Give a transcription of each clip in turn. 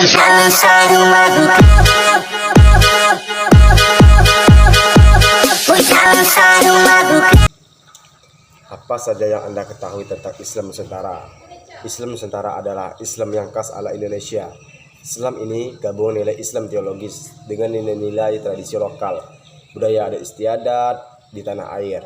Apa saja yang Anda ketahui tentang Islam Nusantara? Islam Nusantara adalah Islam yang khas ala Indonesia. Islam ini gabungan nilai Islam teologis dengan nilai-nilai tradisi lokal, budaya adat istiadat di tanah air.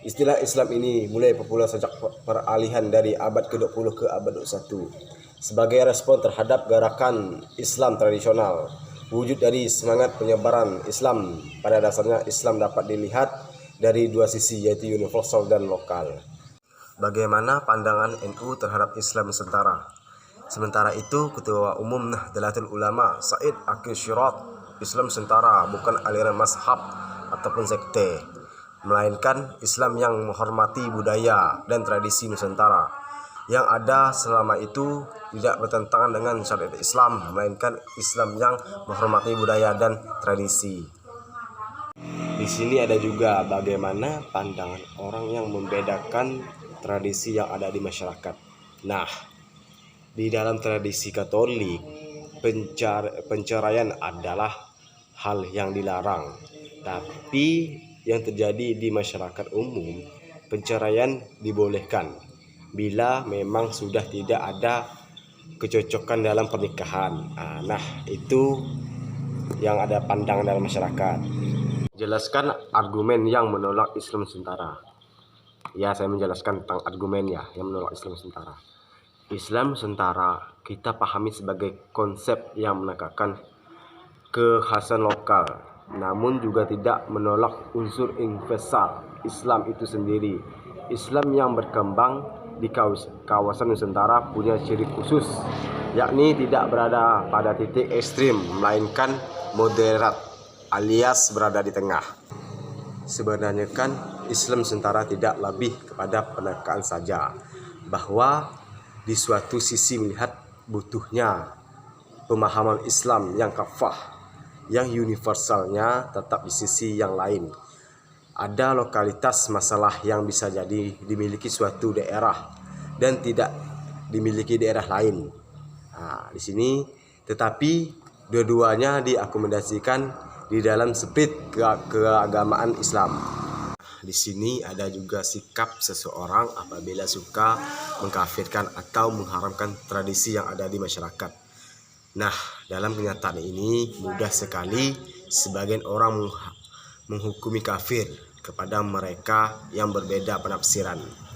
Istilah Islam ini mulai populer sejak peralihan dari abad ke-20 ke abad 21. Sebagai respon terhadap gerakan Islam tradisional, wujud dari semangat penyebaran Islam. Pada dasarnya Islam dapat dilihat dari dua sisi, yaitu universal dan lokal. Bagaimana pandangan NU terhadap Islam Nusantara? Sementara itu, Ketua Umum Nahdlatul Ulama Said Akil Sirot, Islam Nusantara bukan aliran mazhab ataupun sekte, melainkan Islam yang menghormati budaya dan tradisi Nusantara. Yang ada selama itu tidak bertentangan dengan syariat Islam, melainkan Islam yang menghormati budaya dan tradisi. Di sini ada juga bagaimana pandangan orang yang membedakan tradisi yang ada di masyarakat. Nah, di dalam tradisi Katolik, penceraian adalah hal yang dilarang. Tapi yang terjadi di masyarakat umum, penceraian dibolehkan bila memang sudah tidak ada kecocokan dalam pernikahan. Nah, itu yang ada pandangan dalam masyarakat. Jelaskan argumen yang menolak Islam Nusantara. Ya, saya menjelaskan tentang argumennya yang menolak Islam Nusantara. Islam Nusantara kita pahami sebagai konsep yang menekankan kekhasan lokal, namun juga tidak menolak unsur universal Islam itu sendiri. Islam yang berkembang di kawasan Nusantara punya ciri khusus, yakni tidak berada pada titik ekstrim, melainkan moderat alias berada di tengah. Sebenarnya kan Islam Nusantara tidak lebih kepada penekaan saja, bahwa di suatu sisi melihat butuhnya pemahaman Islam yang kafah, yang universalnya, tetap di sisi yang lain ada lokalitas masalah yang bisa jadi dimiliki suatu daerah dan tidak dimiliki daerah lain. Di sini tetapi dua-duanya diakomodasikan di dalam spirit keagamaan Islam. Di sini ada juga sikap seseorang apabila suka mengkafirkan atau mengharamkan tradisi yang ada di masyarakat. Nah, dalam kenyataan ini mudah sekali sebagian orang menghukumi kafir kepada mereka yang berbeda penafsiran.